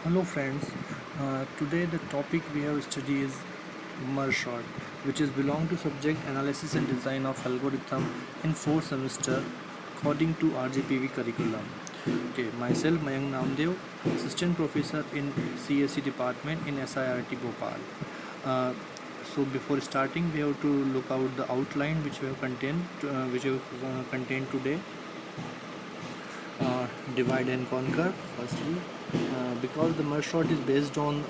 Hello friends, today the topic we have studied is merge sort, which is belong to subject analysis and design of algorithm in 4th semester according to RGPV curriculum. Okay, myself Mayank Namdev, assistant professor in CSE department in SIRT Bhopal. Uh, so before starting, we have to look out the outline which we have contained today. Divide and conquer firstly, because the merge sort is based on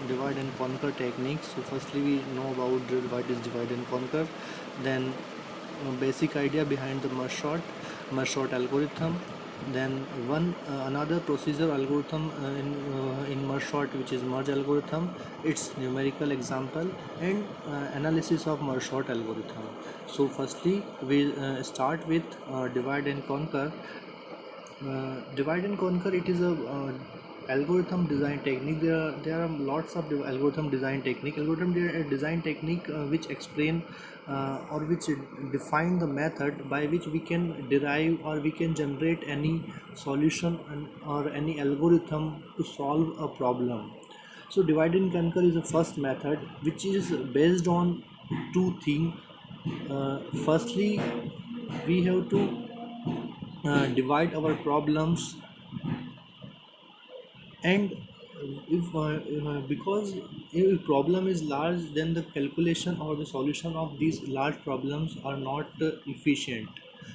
divide and conquer techniques. So firstly we know about what is divide and conquer, then basic idea behind the merge sort algorithm, then one another procedure algorithm in merge sort, which is merge algorithm, its numerical example, and analysis of merge sort algorithm. So firstly we start with divide and conquer. Divide and conquer, it is a algorithm design technique. There are lots of algorithm design technique. Design technique which explain or which define the method by which we can derive or we can generate any solution or any algorithm to solve a problem. So divide and conquer is the first method which is based on two things. Firstly, we have to divide our problems, and if because if problem is large, then the calculation or the solution of these large problems are not efficient.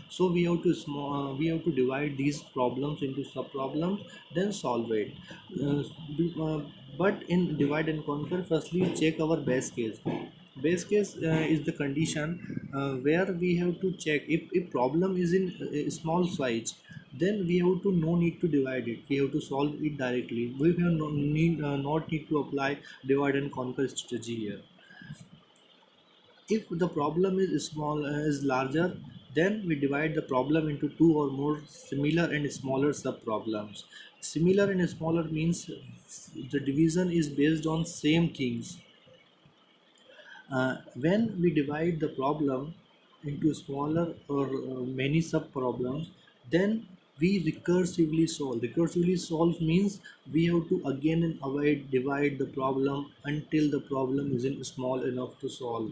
So we have to divide these problems into sub problems, then solve it. uh, be- uh, but in divide and conquer, firstly check our base case. Base case is the condition where we have to check if problem is in small size, then we have to no need to divide it, we have to solve it directly. We have not need to apply divide and conquer strategy here. If the problem is small is larger, then we divide the problem into two or more similar and smaller sub problems. Similar and smaller means the division is based on same things. When we divide the problem into smaller or many sub problems, then we recursively solve. Recursively solve means we have to again and avoid divide the problem until the problem isn't small enough to solve.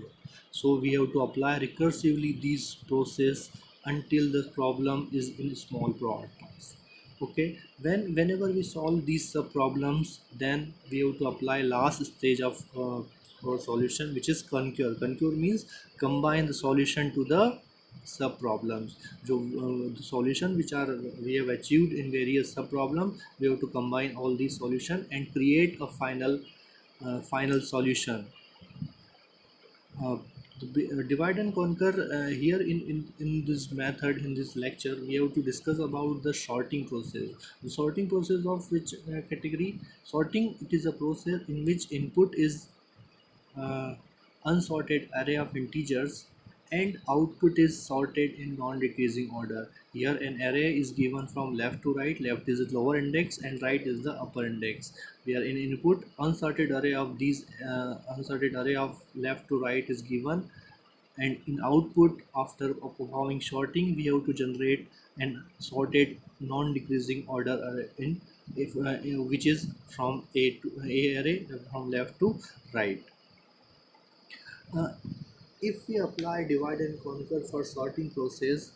So we have to apply recursively these process until the problem is in small parts. Okay, whenever we solve these sub problems, then we have to apply last stage of our solution, which is concur. Concur means combine the solution to the sub problems. So the solution which are we have achieved in various sub problems, we have to combine all these solution and create a final solution. uh, Divide and conquer, here in this method, in this lecture, we have to discuss about the sorting process. The sorting process of which category? Sorting, it is a process in which input is uh, unsorted array of integers and output is sorted in non-decreasing order. Here an array is given from left to right. Left is the lower index and right is the upper index. We are in input, unsorted array of these unsorted array of left to right is given, and in output, after performing sorting, we have to generate an sorted non-decreasing order array in if which is from a to a array, from left to right. uh, if we apply divide and conquer for sorting process,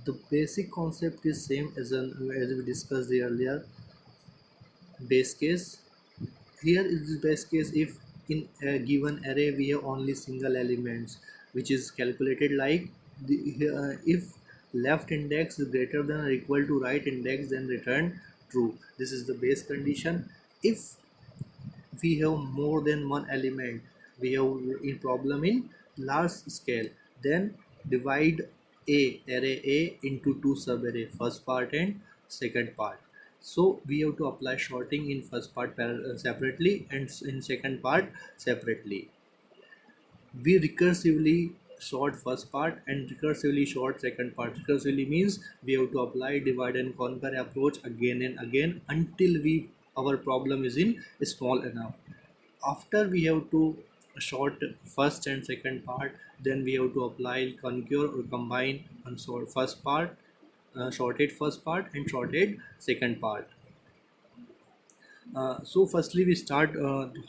the basic concept is same as we discussed earlier. Base case, here is the base case if in a given array we have only single elements, which is calculated like if left index is greater than or equal to right index, then return true. This is the base condition. If we have more than one element, we have in problem in large scale, then divide a array a into two subarray, first part and second part. So we have to apply sorting in first part separately and in second part separately. We recursively sort first part and recursively sort second part. Recursively means we have to apply divide and conquer approach again and again until we our problem is in small enough. After we have to sort first and second part, then we have to apply concur or combine and sort first part, sorted first part and sorted second part. So firstly, we start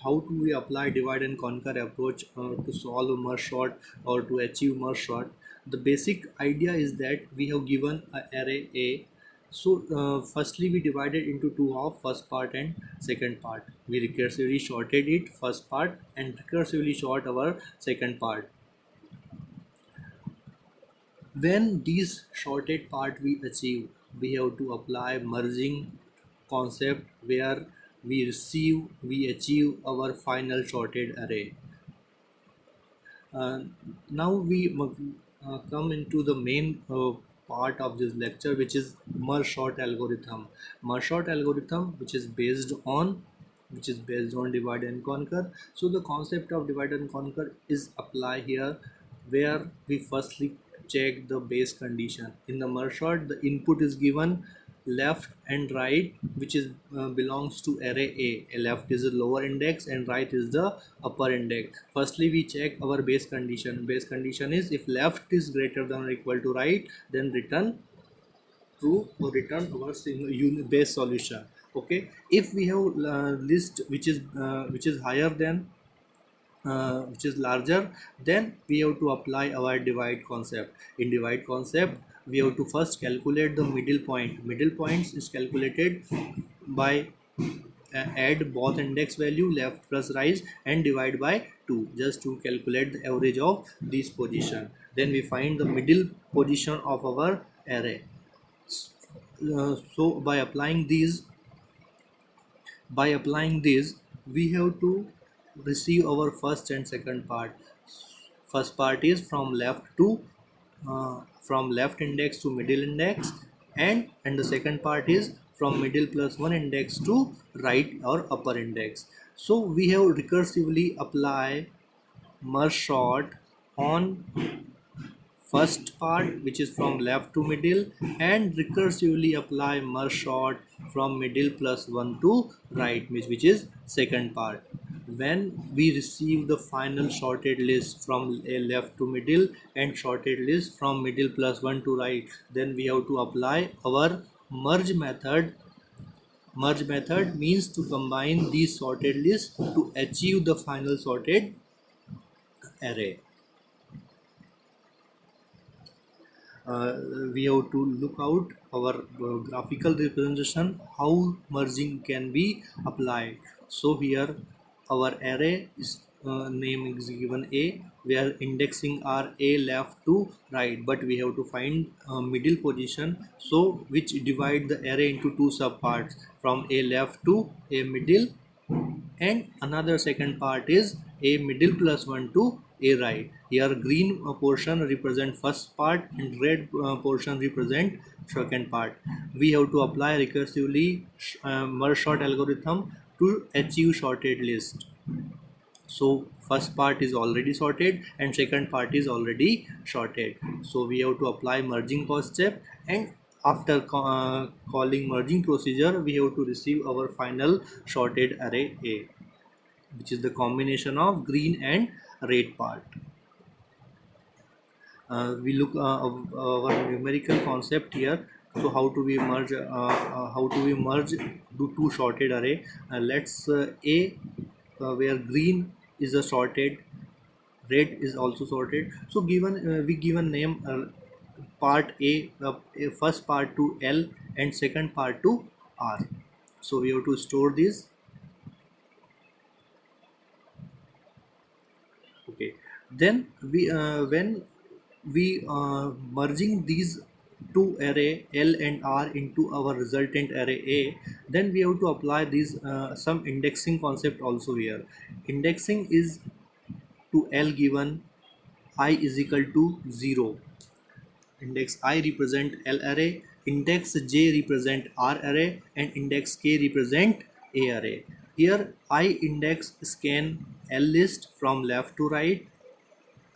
how do we apply divide and conquer approach to solve a merge sort or to achieve merge sort. The basic idea is that we have given an array A. So firstly, we divided into two half, first part and second part. We recursively sorted it first part and recursively sort our second part. When these sorted part we achieve, we have to apply merging concept where we achieve our final sorted array. Uh, Now we come into the main part of this lecture, which is merge sort algorithm. Merge sort algorithm, which is based on divide and conquer. So the concept of divide and conquer is apply here, where we firstly check the base condition. In the merge sort, the input is given left and right, which is belongs to array A. Left is the lower index and right is the upper index. Firstly, we check our base condition. Base condition is if left is greater than or equal to right, then return true or return our base solution. Okay, if we have list which is higher than which is larger, then we have to apply our divide concept. In divide concept, we have to first calculate the middle point. Middle points is calculated by add both index value left plus right and divide by 2 just to calculate the average of this position. Then we find the middle position of our array. So by applying these, we have to receive our first and second part. First part is from left index to middle index, and the second part is from middle plus one index to right or upper index. So we have recursively apply merge sort on first part, which is from left to middle, and recursively apply merge sort from middle plus 1 to right, which is second part. When we receive the final sorted list from a left to middle and sorted list from middle plus 1 to right, then we have to apply our merge method. Merge method means to combine these sorted lists to achieve the final sorted array. uh, we have to look out our graphical representation how merging can be applied. So here our array is name is given A, where indexing are A left to right, but we have to find middle position, so which divide the array into two subparts from A left to A middle, and another second part is a middle plus 1 to a right. Here green portion represent first part and red portion represent second part. We have to apply recursively merge sort algorithm to achieve sorted list. So first part is already sorted and second part is already sorted, so we have to apply merging concept, and after calling merging procedure, we have to receive our final sorted array A, which is the combination of green and red part. We look our numerical concept here. So how do we merge do two sorted array? Let's A, where green is a sorted, red is also sorted. So given we given name part A, first part to L and second part to R. So we have to store this. Okay, then we when we merging these two array L and R into our resultant array A, then we have to apply these some indexing concept also here. Indexing is to L given I is equal to 0. Index I represent L array, index J represent R array, and index K represent A array. Here I index scan L list from left to right,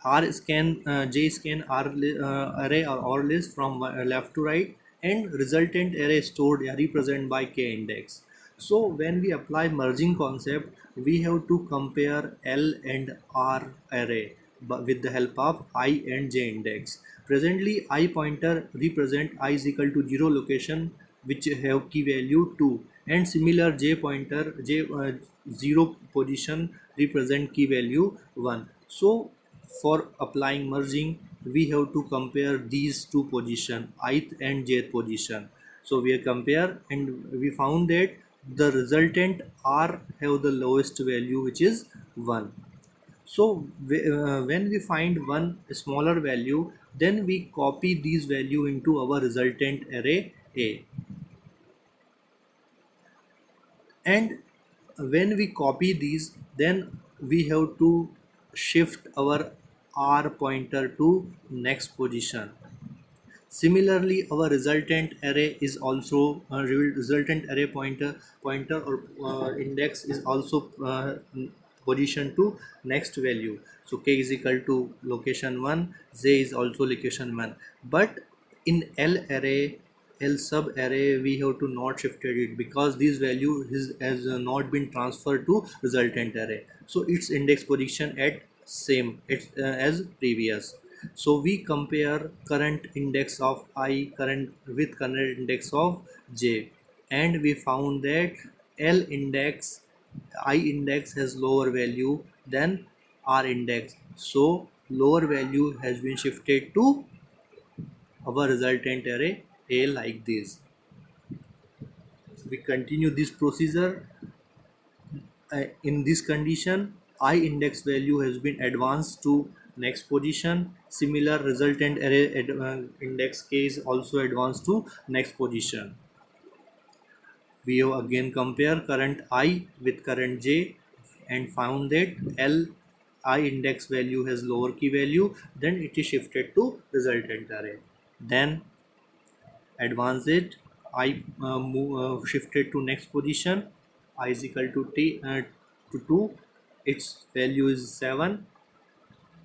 R scan J scan array or R list from left to right, and resultant array stored represented by K index. So when we apply merging concept, we have to compare L and R array but with the help of I and J index. Presently I pointer represent I is equal to 0 location which have key value 2, and similar j pointer j 0 position represent key value 1. So for applying merging, we have to compare these two position, ith and jth position. So we compare and we found that the resultant r have the lowest value, which is 1. So when we find one smaller value, then we copy these value into our resultant array A. And when we copy these, then we have to shift our r pointer to next position. Similarly, our resultant array is also resultant array pointer or index is also position to next value. So k is equal to location 1, j is also location 1. But in L array, L sub array, we have to not shifted it because this value has not been transferred to resultant array. So its index position at same as previous. So we compare current index of I current with current index of J, and we found that L index I index has lower value than R index. So lower value has been shifted to our resultant array A like this. We continue this procedure. In this condition, I index value has been advanced to next position. Similar resultant array index k is also advanced to next position. We have again compare current I with current j and found that L I index value has lower key value, then it is shifted to resultant array. Then advance it, I shifted to next position, I is equal to t to 2, its value is 7,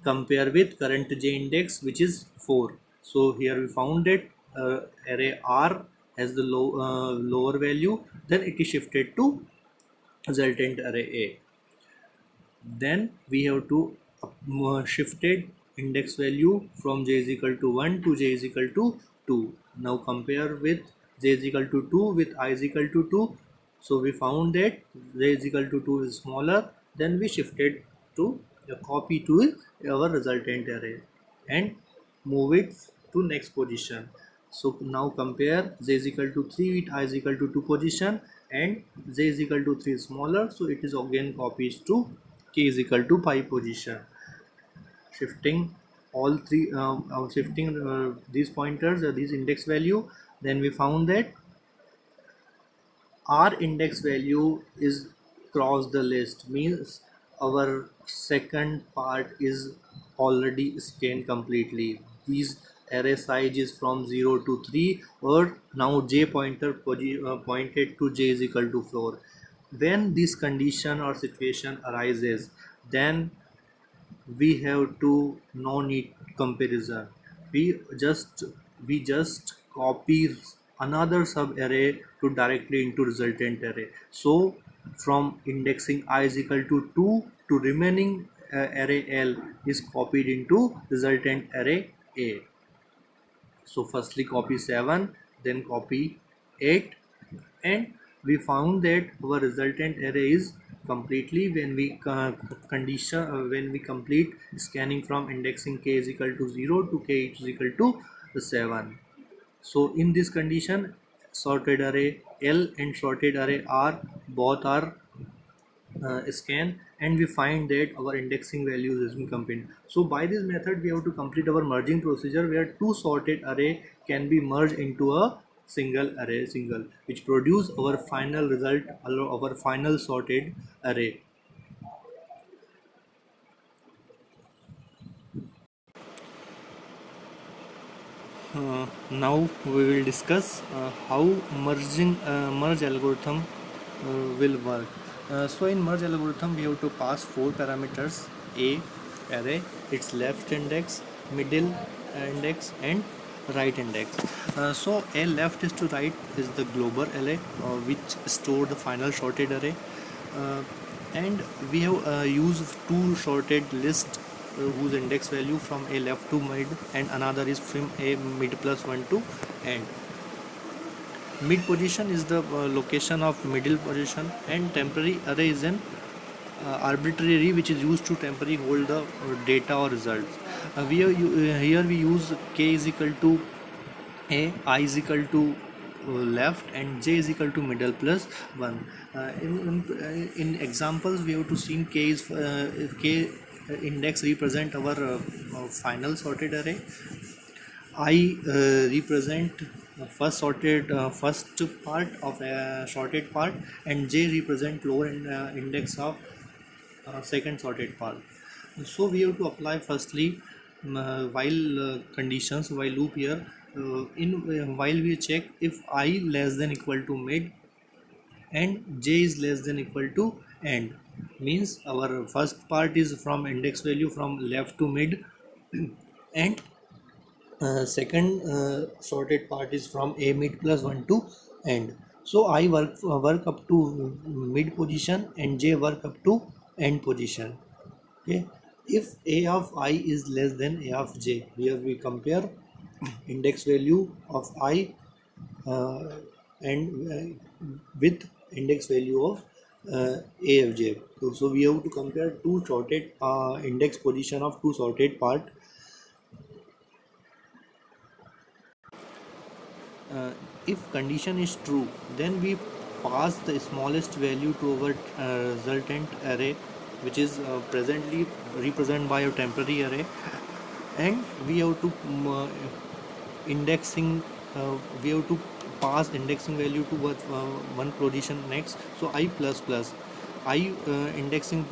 compare with current j index, which is 4. So here we found that array r has the lower value, then it is shifted to resultant array A. Then we have to shifted index value from j is equal to 1 to j is equal to 2. Now compare with j is equal to 2 with I is equal to 2. So we found that j is equal to 2 is smaller. Then we shifted to a copy to our resultant array and move it to next position. So now compare j is equal to 3 with I is equal to 2 position, and j is equal to 3 is smaller, so it is again copies to k is equal to 5 position. Shifting all three shifting these pointers these index value, then we found that our index value is cross the list, means our second part is already scanned completely. These array size is from 0 to 3, or now j pointer pointed to j is equal to 4. When this condition or situation arises, then we have to no need comparison. We just copy another sub array to directly into resultant array. So from indexing I is equal to 2 to remaining array L is copied into resultant array A. So firstly copy 7, then copy 8, and we found that our resultant array is completely when we condition when we complete scanning from indexing k is equal to 0 to k is equal to 7. So in this condition, sorted array L and sorted array R both are scan, and we find that our indexing values has been compared. So by this method we have to complete our merging procedure, where two sorted array can be merged into a single array which produce our final result, our final sorted array. Now we will discuss how merge algorithm will work. So in merge algorithm we have to pass four parameters: a array, its left index, middle index, and right index. So a left is to right is the global array which store the final sorted array, uh, and we have used two sorted list whose index value from a left to mid, and another is from a mid plus 1 to end. Mid position is the location of middle position, and temporary array is an arbitrary array which is used to temporarily hold the data or results. Here we use k is equal to I is equal to left, and j is equal to middle plus 1. In examples we have to see k is k index represent our final sorted array. I represent first part of a sorted part, and j represent lower index of second sorted part. So we have to apply firstly while conditions, while loop here. In While we check if I less than equal to mid and j is less than equal to end, means our first part is from index value from left to mid, and second sorted part is from a mid plus 1 to end. So I work up to mid position and j work up to end position. Okay, if a of I is less than a of j, here we compare index value of I uh, and with index value of a of j. So we have to compare two sorted index position of two sorted part. If condition is true, then we pass the smallest value to our resultant array, which is presently represented by a temporary array, and we have to indexing we have to pass indexing value to one position next. So I plus plus I indexing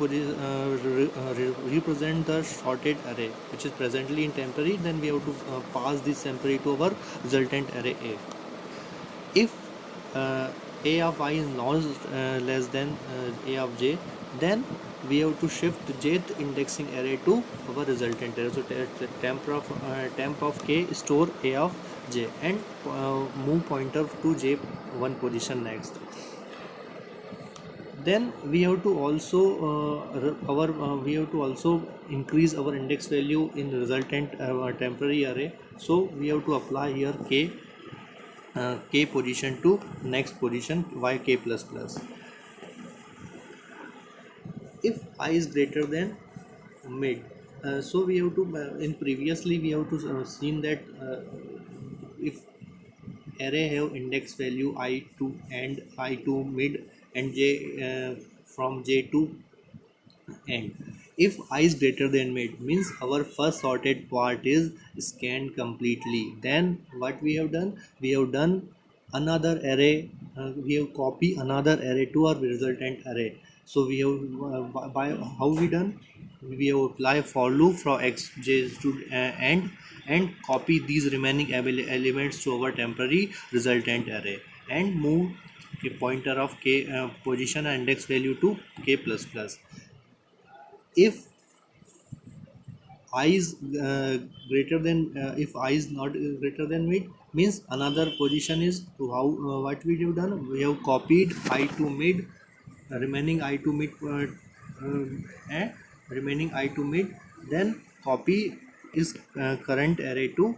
represent the sorted array which is presently in temporary. Then we have to pass this temporary to our resultant array a. If a of I is not less than a of j, then we have to shift jth indexing array to our resultant array. So temp of k store a of j, and move pointer to j one position next. Then we have to also our we have to also increase our index value in resultant temporary array. So we have to apply here k position to next position y k plus plus. If I is greater than mid, so we have to in previously we have to seen that if array have index value I to end, I to mid, and j from j to end. If I is greater than mid, means our first sorted part is scanned completely. Then what we have done, we have done another array, we have copy another array to our resultant array. So we have by how we done, we have apply for loop from x j to end, and copy these remaining elements to our temporary resultant array, and move pointer of k position and index value to k plus plus. If I is greater than if I is not greater than mid, means another position is to how what we have done, we have copied I to mid, remaining I to mid and remaining I to mid, then copy is current array to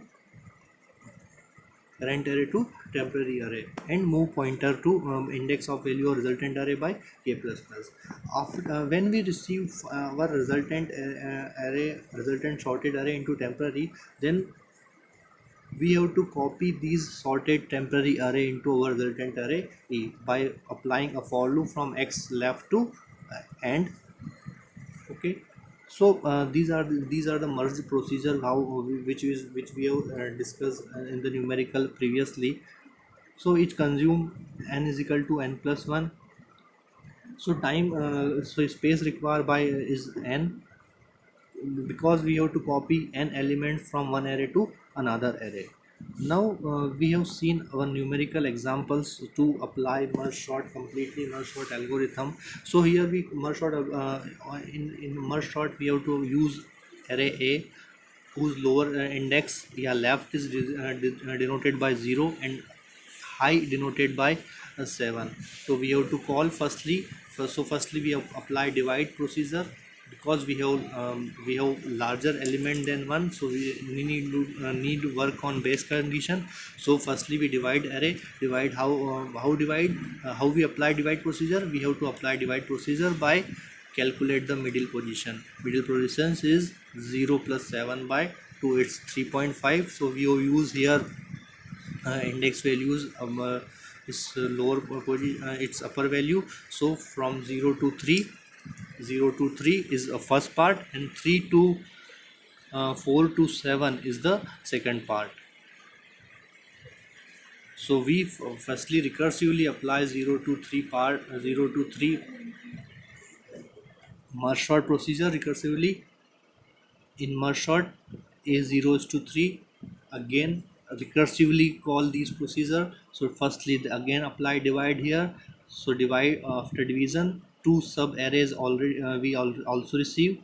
temporary array, and move pointer to index of value or resultant array by k plus plus. After when we receive our resultant sorted array into temporary, then we have to copy these sorted temporary array into our resultant array e by applying a for loop from x left to end. Okay, so these are the merge procedure how which we have discussed in the numerical previously. So each consume n is equal to n plus 1. So time so space required by is n, because we have to copy n element from one array to another array. Now we have seen our numerical examples to apply merge sort, completely merge sort algorithm. So here we merge sort in merge sort we have to use array a whose lower index, yeah, left is denoted by 0 and high denoted by 7. So we have to call firstly, so firstly we have apply divide procedure. because we have larger element than one, so we need to work on base condition. So firstly we divide array. Divide how divide how we apply divide procedure. We have to apply divide procedure by calculate the middle position. Middle positions is 0 plus 7 by 2, it's 3.5. So we will use here index values, is lower position, its upper value. So from 0 to 3, 0 to 3 is a first part, and 3 to 4 to 7 is the second part. So we firstly recursively apply 0 to 3 part, 0 to 3 merge sort procedure recursively. In merge sort, a0 is to 3, again recursively call these procedure. So firstly again apply divide here. So divide, after division, two sub arrays already also receive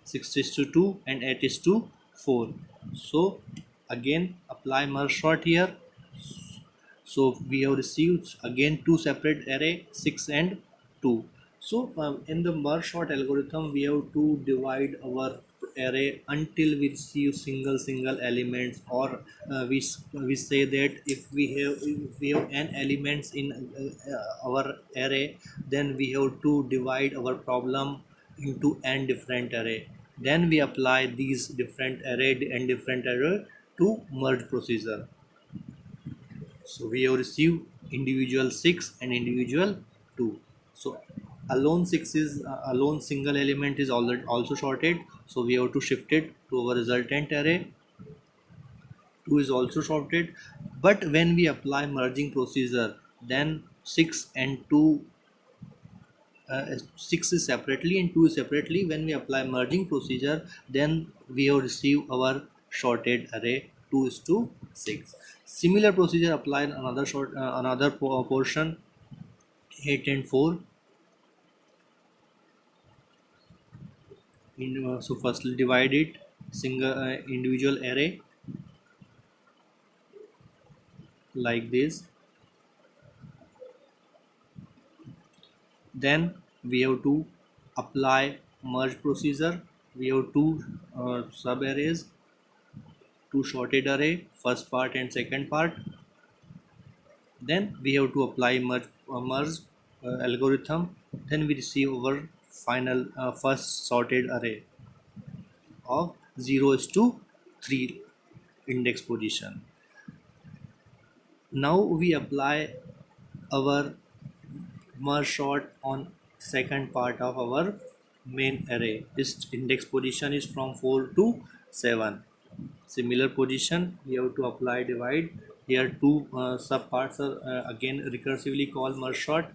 6 is to 2 and 8 is to 4. So again apply merge sort here. So we have received again two separate array, 6 and 2. So in the merge sort algorithm, we have to divide our array until we receive single elements, or we say that if we have n elements in our array, then we have to divide our problem into n different array. Then we apply these different array and different array to merge procedure. So we have received individual 6 and individual 2. So alone 6 is alone single element is already also sorted. So we have to shift it to our resultant array. 2 is also sorted. But when we apply merging procedure, then 6 and 2, 6 is separately and 2 is separately. When we apply merging procedure, then we have received our sorted array 2 is to 6. Similar procedure applied another portion 8 and 4. So firstly divide it single individual array like this. Then we have to apply merge procedure. We have two sub arrays, two sorted array, first part and second part. Then we have to apply merge algorithm. Then we receive our final first sorted array of 0 is to 3 index position. Now we apply our merge sort on second part of our main array. This index position is from 4 to 7. Similar position, we have to apply divide. Here two sub parts are again recursively called merge sort.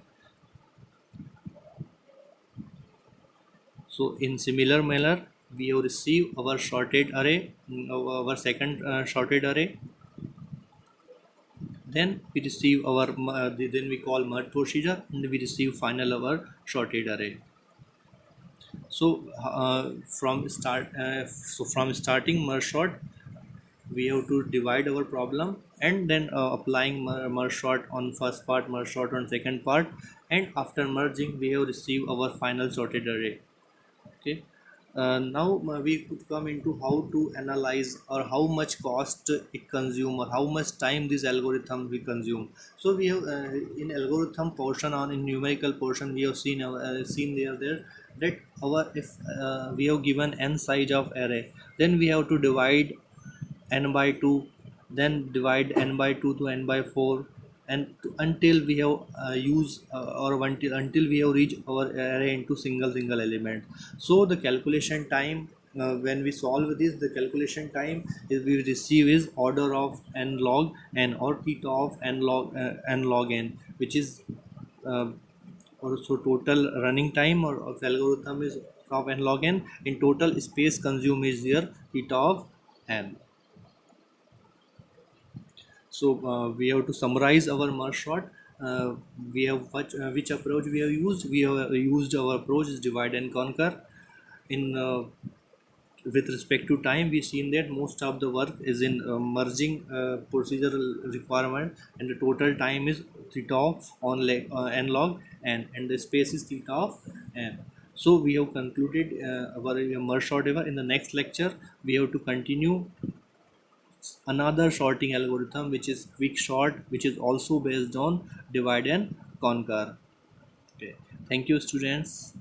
So in similar manner, we have received our sorted array, our second sorted array. Then we receive our then we call merge procedure, and we receive final our sorted array. So from starting merge sort, we have to divide our problem, and then applying merge sort on first part, merge sort on second part, and after merging we have received our final sorted array. Okay. Now we could come into how to analyze, or how much cost it consume, or how much time this algorithm we consume. So we have in algorithm portion, or in numerical portion, we have seen there that our if we have given n size of array, then we have to divide n by 2, then divide n by 2 to n by 4, and until we have until we have reached our array into single element. So the calculation time, when we solve this, the calculation time is we receive is order of n log n, or theta of n log n, which is so total running time or of algorithm is of n log n. In total space consumed is here theta of n. So we have to summarize our merge sort. We have which approach we have used. We have used our approach is divide and conquer. In with respect to time, we've seen that most of the work is in merging procedural requirement, and the total time is theta of n log n, and the space is theta of n. So we have concluded our merge sort. In the next lecture we have to continue another sorting algorithm, which is quick sort, which is also based on divide and conquer. Okay, thank you students.